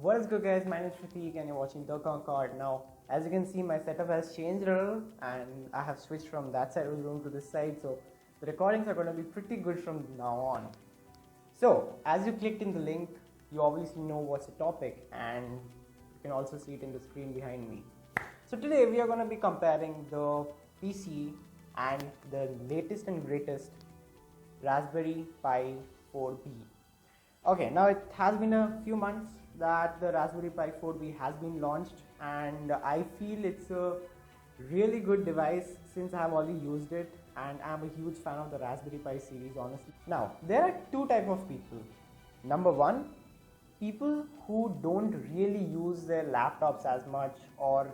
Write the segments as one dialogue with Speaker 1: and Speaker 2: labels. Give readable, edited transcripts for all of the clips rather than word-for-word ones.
Speaker 1: What is good, guys? My name is Pratik and you're watching The Concord. Now, as you can see, my setup has changed a little and I have switched from that side of the room to this side, so the recordings are going to be pretty good from now on. So, as you clicked in the link, you obviously know what's the topic and you can also see it in the screen behind me. So today we are going to be comparing the PC and the latest and greatest Raspberry Pi 4B. Okay, now it has been a few months that the Raspberry Pi 4B has been launched, and I feel it's a really good device since I have already used it and I'm a huge fan of the Raspberry Pi series, honestly. Now, there are two type of people. Number one, people who don't really use their laptops as much, or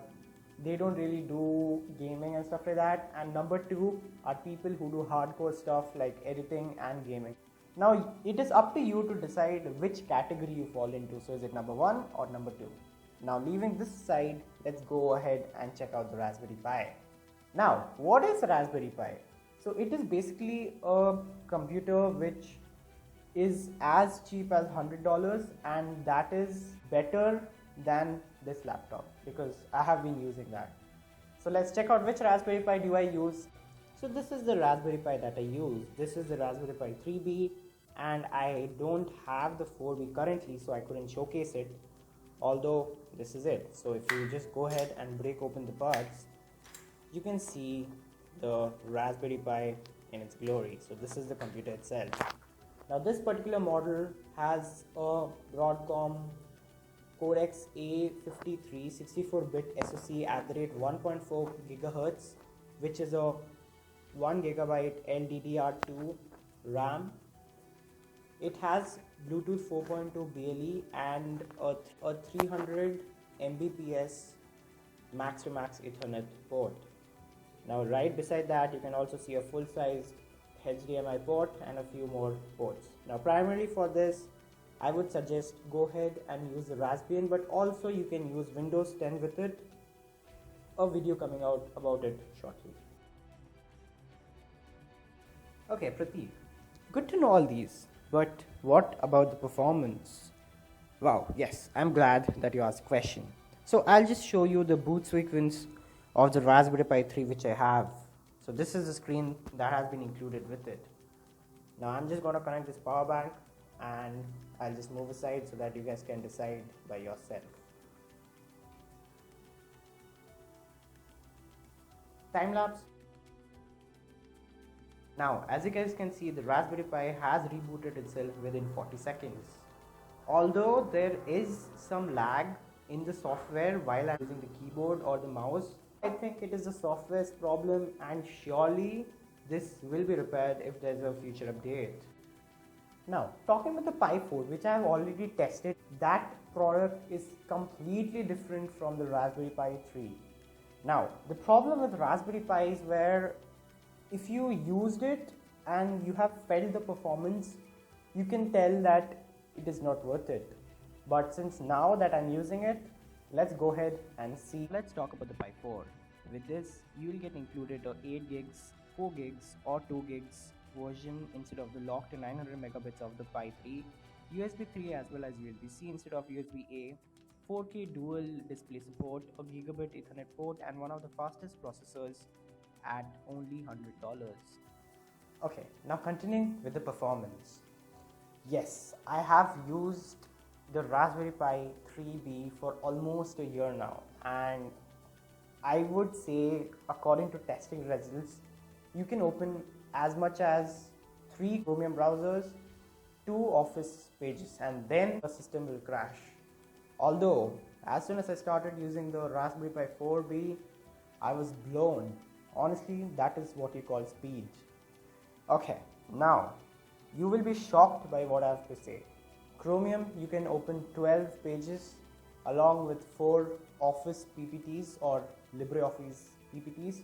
Speaker 1: they don't really do gaming and stuff like that. And number two are people who do hardcore stuff like editing and gaming. Now it is up to you to decide which category you fall into. So is it number one or number two? Now leaving this side, let's go ahead and check out the Raspberry Pi. Now, what is Raspberry Pi? So it is basically a computer which is as cheap as $100, and that is better than this laptop because I have been using that. So let's check out which Raspberry Pi do I use. So this is the Raspberry Pi that I use. This is the Raspberry Pi 3B, and I don't have the 4B currently, so I couldn't showcase it, although this is it. So if you just go ahead and break open the parts, you can see the Raspberry Pi in its glory. So this is the computer itself. Now this particular model has a Broadcom Corex A53 64-bit SoC at the rate 1.4 GHz, which is a 1 GB LDDR2 RAM. It has Bluetooth 4.2 BLE and a 300 Mbps max to max Ethernet port. Now right beside that you can also see a full-size HDMI port and a few more ports. Now primarily for this, I would suggest go ahead and use the Raspbian, but also you can use Windows 10 with it. A video coming out about it shortly. Okay, Pratik, good to know all these, but what about the performance? Wow, yes, I'm glad that you asked the question. So I'll just show you the boot sequence of the Raspberry Pi 3 which I have. So this is the screen that has been included with it. Now I'm just going to connect this power bank and I'll just move aside so that you guys can decide by yourself. Time lapse. Now as you guys can see, the Raspberry Pi has rebooted itself within 40 seconds. Although there is some lag in the software while I'm using the keyboard or the mouse, I think it is the software's problem, and surely this will be repaired if there's a future update. Now, talking about the Pi 4, which I have already tested, that product is completely different from the Raspberry Pi 3. Now, the problem with Raspberry Pi is where if you used it and you have felt the performance, you can tell that it is not worth it. But since now that I'm using it, let's go ahead and see. Let's talk about the Pi 4. With this, you will get included a 8 gigs, 4 gigs or 2 gigs version instead of the locked 900 megabits of the Pi 3, USB 3 as well as USB-C instead of USB-A, 4K dual display support, a gigabit Ethernet port, and one of the fastest processors at only $100. Okay, now continuing with the performance. Yes, I have used the Raspberry Pi 3B for almost a year now, and I would say, according to testing results, you can open as much as 3 Chromium browsers, 2 Office pages, and then the system will crash. Although, as soon as I started using the Raspberry Pi 4B, I was blown. Honestly, that is what you call speed. Okay, now you will be shocked by what I have to say. Chromium, you can open 12 pages along with 4 Office PPTs or LibreOffice PPTs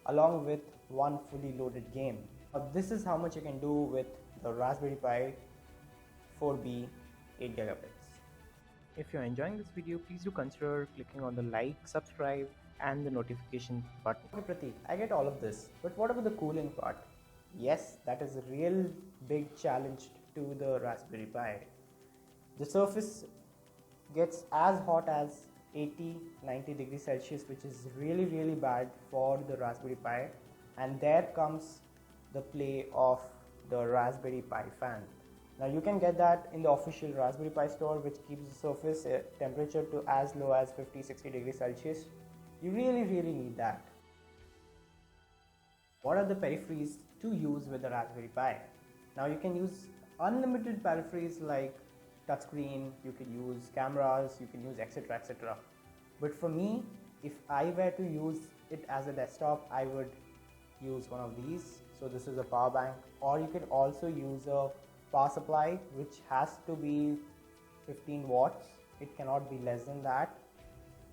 Speaker 1: along with 1 fully loaded game. Now, this is how much you can do with the Raspberry Pi 4B 8 gigabits. If you're enjoying this video, please do consider clicking on the like, subscribe and the notification button. Okay, Pratik, I get all of this, but what about the cooling part? Yes, that is a real big challenge to the Raspberry Pi. The surface gets as hot as 80-90 degrees Celsius, which is really bad for the Raspberry Pi. And there comes the play of the Raspberry Pi fan. Now you can get that in the official Raspberry Pi store, which keeps the surface temperature to as low as 50-60 degrees Celsius. You really need that. What are the peripheries to use with the Raspberry Pi? Now you can use unlimited peripheries like touchscreen, you can use cameras, you can use etc. But for me, if I were to use it as a desktop, I would use one of these. So this is a power bank, or you could also use a power supply which has to be 15 watts. It cannot be less than that.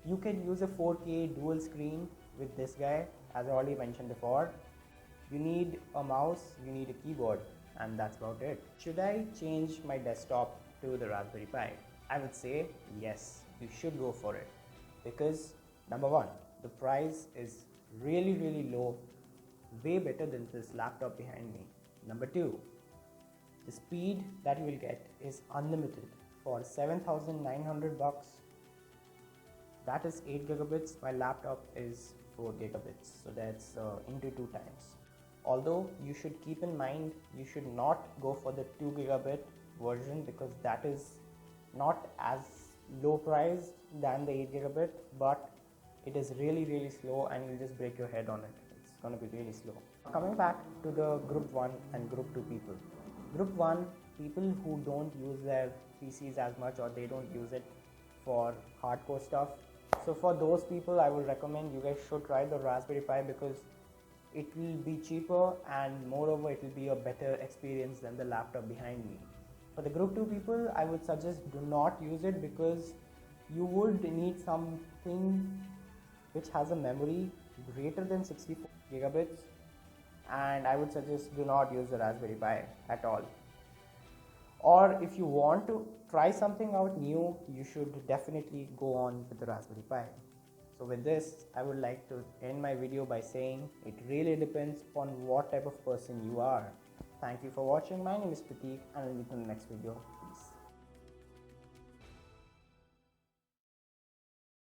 Speaker 1: You can use a 4K dual screen with this guy, as I already mentioned before. You need a mouse, you need a keyboard, and that's about it. Should I change my desktop to the Raspberry Pi? I would say yes, you should go for it, because number one, the price is really low, way better than this laptop behind me. Number two, the speed that you will get is unlimited. For 7,900 bucks, that is 8 gigabits. My laptop is 4 gigabits, so that's into 2 times. Although you should keep in mind, you should not go for the 2 gigabit version, because that is not as low priced than the 8 gigabit, but it is really slow and you'll just break your head on it. It's going to be really slow. Coming back to the group 1 and group 2 people. Group 1, people who don't use their PCs as much, or they don't use it for hardcore stuff. So for those people, I would recommend you guys should try the Raspberry Pi, because it will be cheaper and moreover it will be a better experience than the laptop behind me. For the group 2 people, I would suggest do not use it, because you would need something which has a memory greater than 64 gigabits, and I would suggest do not use the Raspberry Pi at all. Or if you want to try something out new, you should definitely go on with the Raspberry Pi. So with this, I would like to end my video by saying it really depends upon what type of person you are. Thank you for watching. My name is Prateek, and I'll meet you in the next video.